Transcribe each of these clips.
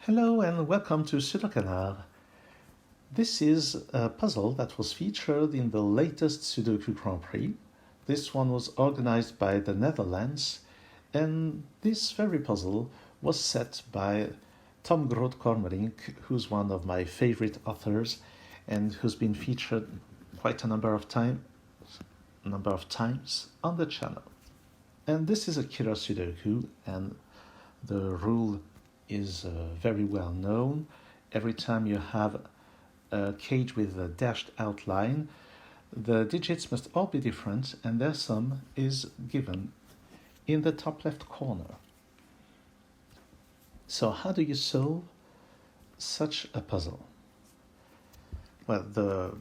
Hello and welcome to Sudoku. This is a puzzle that was featured in the latest Sudoku Grand Prix. This one was organized by the Netherlands, and this very puzzle was set by Tom Groot Kormelink, who's one of my favorite authors and who's been featured quite a number of times on the channel. And this is a killer Sudoku, and the rule is very well known. Every time you have a cage with a dashed outline, the digits must all be different and their sum is given in the top left corner. So how do you solve such a puzzle? Well, the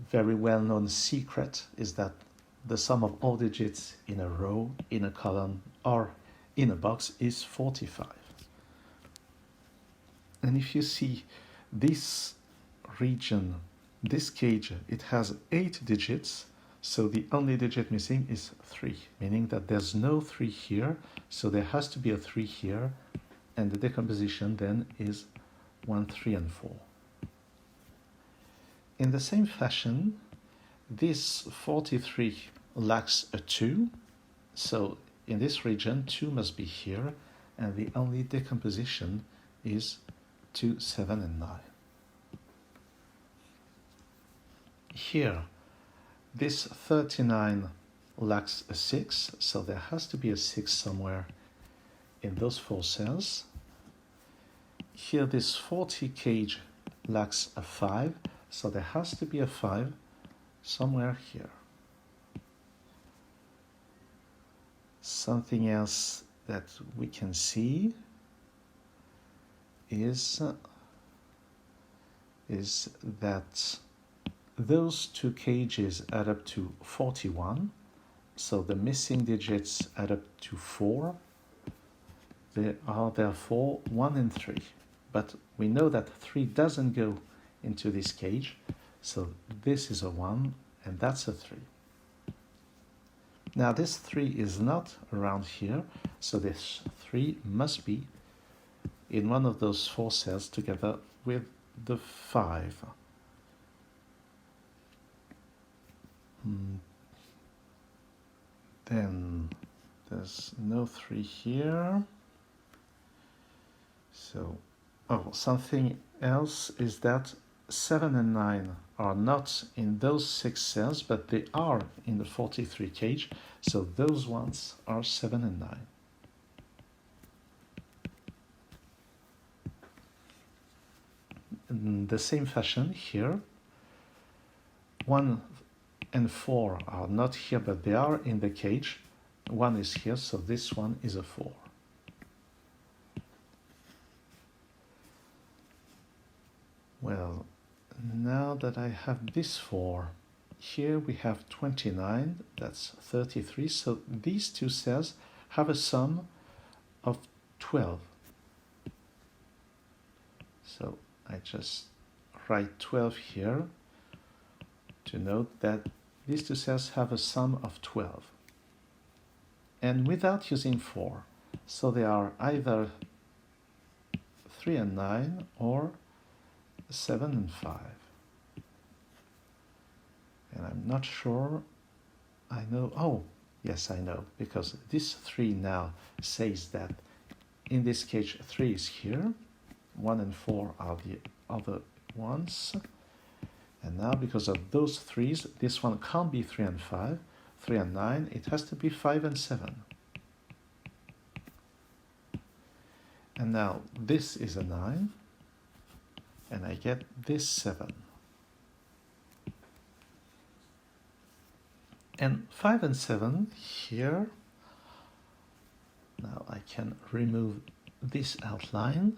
very well-known secret is that the sum of all digits in a row, in a column, or in a box is 45. And if you see this region, this cage, it has 8 digits, so the only digit missing is 3, meaning that there's no 3 here, so there has to be a 3 here, and the decomposition then is 1, 3, and 4. In the same fashion, this 43 lacks a 2, so in this region 2 must be here, and the only decomposition is 2, 7, and 9. Here, this 39 lacks a 6, so there has to be a 6 somewhere in those 4 cells. Here, this 40 cage lacks a 5, so there has to be a 5 somewhere here. Something else that we can see is that those 2 cages add up to 41, so the missing digits add up to 4. There are therefore 1 and 3, but we know that 3 doesn't go into this cage, so this is a 1 and that's a 3. Now this 3 is not around here, so this 3 must be in one of those 4 cells together with the 5. Then there's no 3 here. So, something else is that 7 and 9 are not in those 6 cells, but they are in the 43 cage, so those ones are 7 and 9. In the same fashion here, 1 and 4 are not here, but they are in the cage. 1 is here, so this one is a 4. Well, now that I have this 4, here we have 29, that's 33, so these 2 cells have a sum of 12. So I just write 12 here to note that these 2 cells have a sum of 12. And without using 4, so they are either 3 and 9 or 7 and 5. And I'm not sure I know, yes I know, because this 3 now says that in this cage 3 is here, 1 and 4 are the other ones, and now because of those 3's, this one can't be 3 and 5, 3 and 9, it has to be 5 and 7. And now this is a 9, and I get this 7. And 5 and 7 here, now I can remove this outline.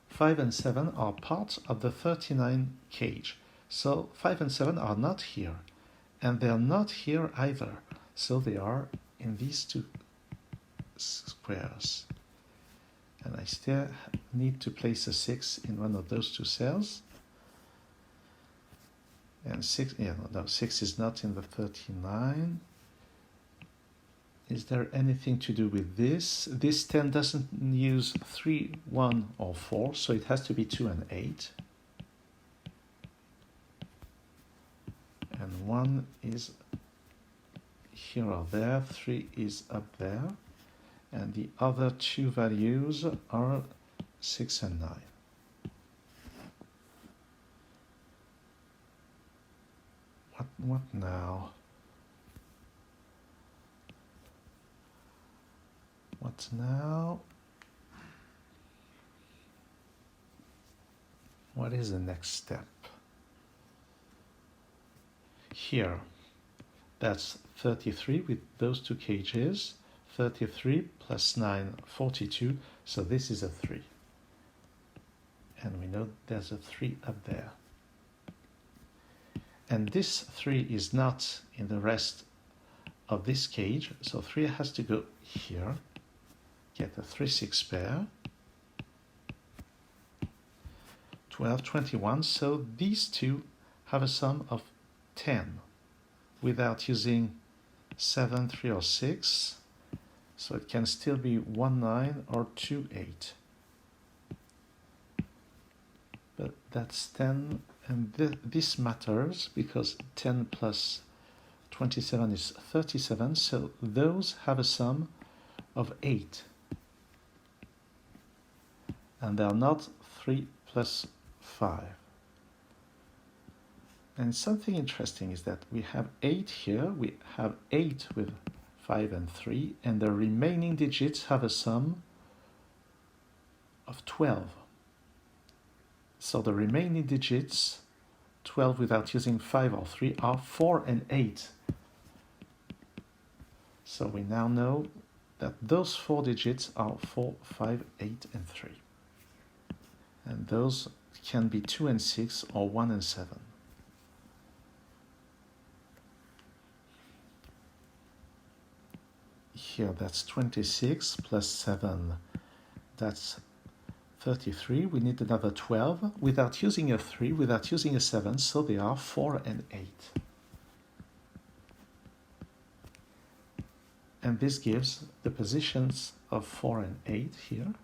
5 and 7 are part of the 39 cage, so 5 and 7 are not here, and they're not here either, so they are in these 2 squares. And I still need to place a 6 in one of those 2 cells. And 6, 6 is not in the 39. Is there anything to do with this? This 10 doesn't use 3, 1, or 4, so it has to be 2 and 8. And 1 is here or there, 3 is up there, and the other two values are 6 and 9. What now? What now? What is the next step? Here, that's 33 with those two cages. 33 plus 9, 42. So this is a 3. And we know there's a 3 up there. And this 3 is not in the rest of this cage. So 3 has to go here. Get a 3, 6 pair. 12, 21. So these two have a sum of 10 without using 7, 3, or 6. So it can still be 1, 9 or 2, 8. But that's 10, and this matters because 10 plus 27 is 37, so those have a sum of 8. And they are not 3 plus 5. And something interesting is that we have 8 here, we have 8 with 5 and 3, and the remaining digits have a sum of 12. So the remaining digits, 12 without using 5 or 3, are 4 and 8. So we now know that those 4 digits are 4, 5, 8, and 3. And those can be 2 and 6 or 1 and 7. Here that's 26 plus 7, that's 33. We need another 12 without using a 3, without using a 7, so they are 4 and 8. And this gives the positions of 4 and 8 here,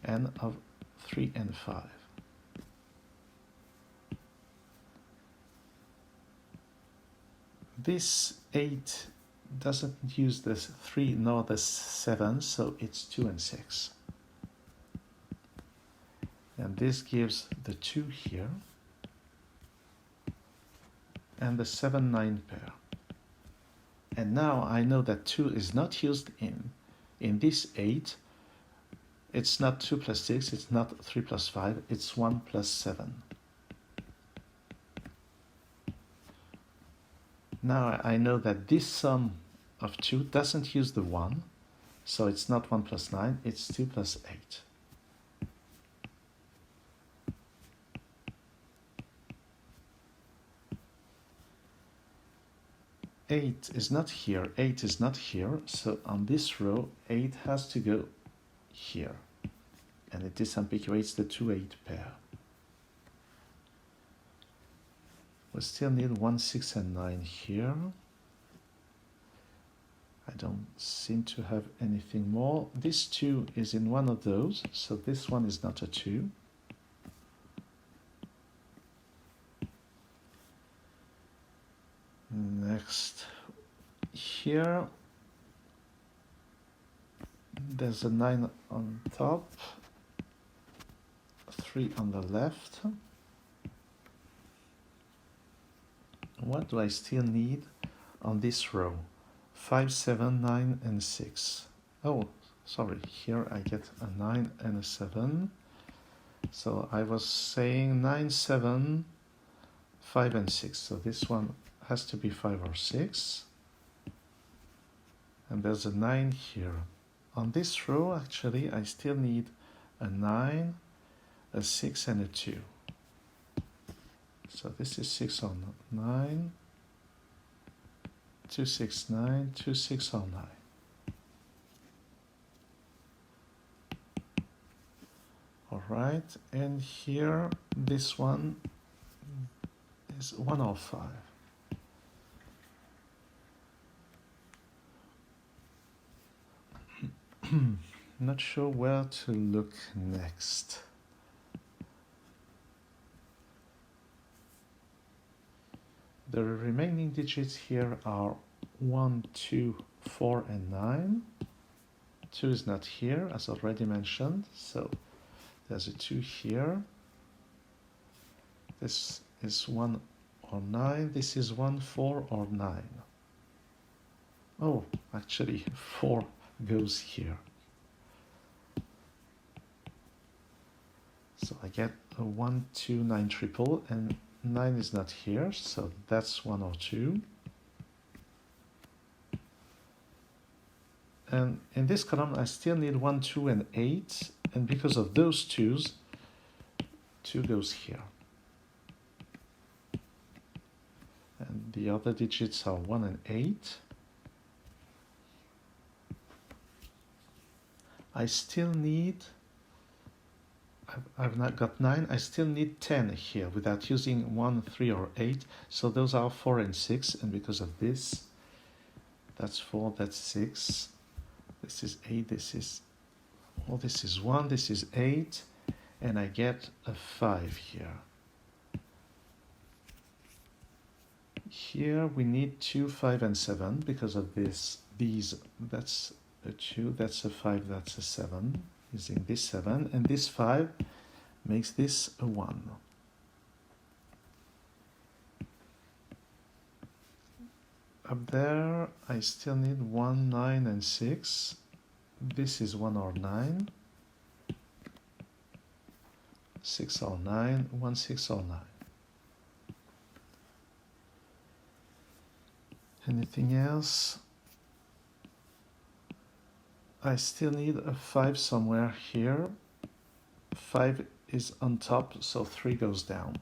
and of 3 and 5. This 8 doesn't use the 3 nor the 7, so it's 2 and 6. And this gives the 2 here, and the 7, 9 pair. And now I know that 2 is not used in this 8. It's not 2 plus 6, it's not 3 plus 5, it's 1 plus 7. Now I know that this sum of 2 doesn't use the 1, so it's not 1 plus 9, it's 2 plus 8. Eight is not here, 8 is not here, so on this row 8 has to go here, and it disambiguates the 2, 8 pair. We still need 1, 6, and 9 here. I don't seem to have anything more. This 2 is in one of those, so this one is not a 2. Next, here, there's a 9 on top, 3 on the left. What do I still need on this row? 5, 7, 9, and 6. Oh, sorry, here I get a 9 and a 7. So I was saying 9, 7, 5, and 6. So this one has to be 5 or 6. And there's a 9 here. On this row, actually, I still need a 9, a 6, and a 2. So this is 6 on 9, 2, 6, 9, 2, 6 on 9. All right, and here, this one is 1 or 5. Not sure where to look next. The remaining digits here are 1, 2, 4, and 9. 2 is not here, as already mentioned, so there's a 2 here. This is 1 or 9. This is 1, 4, or 9. Oh, actually, 4 goes here. So I get a 1, 2, 9 triple, and 9 is not here, so that's 1 or 2. And in this column, I still need 1, 2, and 8, and because of those 2s, 2 goes here. And the other digits are 1 and 8. I still need, I've not got 9, I still need 10 here without using 1, 3, or 8. So those are 4 and 6, and because of this, that's 4, that's 6. This is 8, this is 1, this is 8, and I get a 5 here. Here we need 2, 5, and 7 because of these, that's a 2, that's a 5, that's a 7, using this 7, and this 5 makes this a 1. Up there, I still need 1, 9, and 6. This is 1 or 9. 6 or 9, 1, 6 or 9. Anything else? I still need a 5 somewhere here. 5 is on top, so 3 goes down.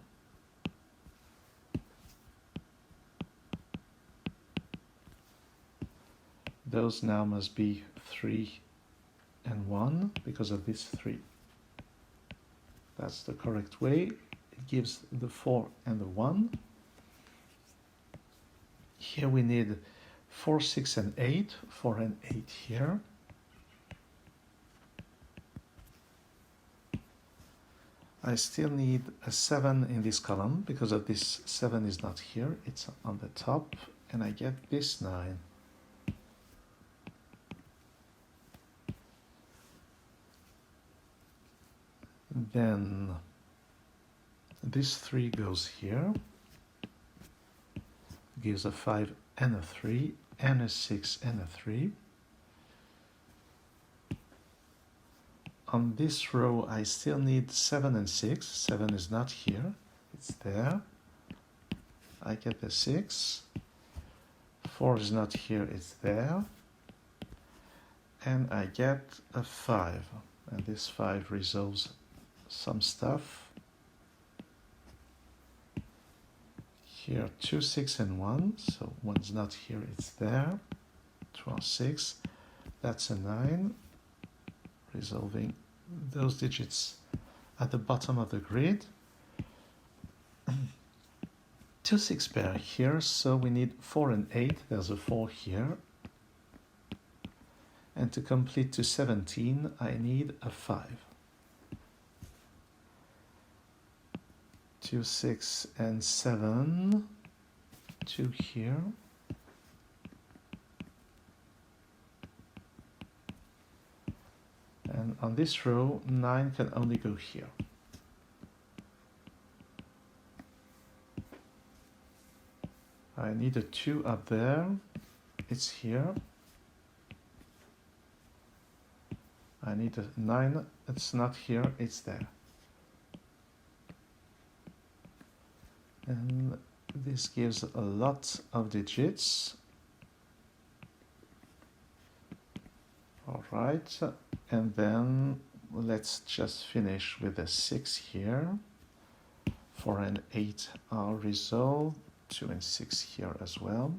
Those now must be 3 and 1 because of this 3. That's the correct way. It gives the 4 and the 1. Here we need 4, 6, and 8. 4 and 8 here. I still need a 7 in this column because of this 7 is not here. It's on the top, and I get this 9. Then this 3 goes here, gives a 5 and a 3, and a 6 and a 3. On this row, I still need 7 and 6. 7 is not here, it's there. I get the 6. 4 is not here, it's there. And I get a 5. And this 5 resolves some stuff. Here 2, 6, and 1. So 1's not here, it's there. 2 or 6. That's a 9. Resolving those digits at the bottom of the grid. 2, 6 pair here, so we need 4 and 8. There's a 4 here. And to complete to 17, I need a 5. 2, 6, and 7. 2 here. And on this row, 9 can only go here. I need a 2 up there. It's here. I need a 9. It's not here. It's there. And this gives a lot of digits. All right. And then let's just finish with a 6 here. 4 and 8 are resolved. 2 and 6 here as well.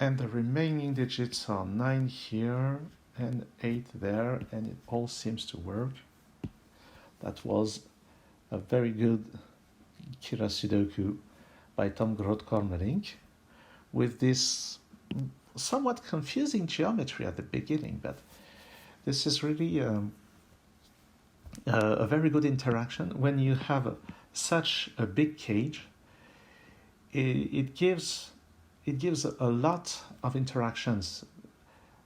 And the remaining digits are 9 here and 8 there, and it all seems to work. That was a very good Kira Sudoku by Tom Groot Kormelink with this somewhat confusing geometry at the beginning, but this is really a very good interaction. When you have such a big cage, it gives a lot of interactions,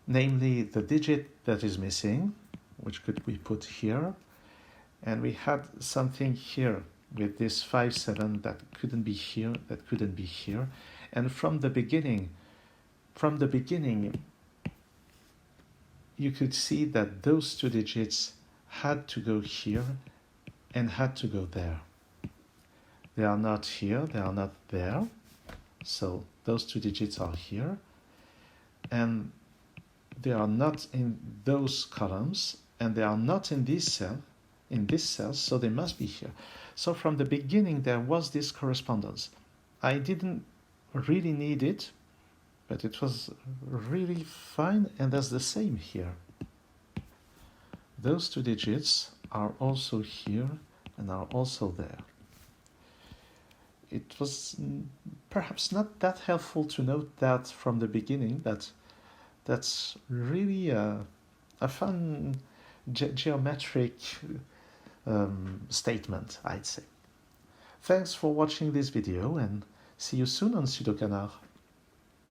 namely the digit that is missing, which could be put here, and we had something here with this 5, 7 that couldn't be here, and from the beginning, you could see that those 2 digits had to go here and had to go there. They are not here, they are not there, so those 2 digits are here, and they are not in those columns, and they are not in this cell, so they must be here. So from the beginning there was this correspondence. I didn't really need it, but it was really fine, and that's the same here. Those 2 digits are also here and are also there. It was perhaps not that helpful to note that from the beginning, but that's really a fun geometric statement, I'd say. Thanks for watching this video, and see you soon on Sudoku Grand Prix.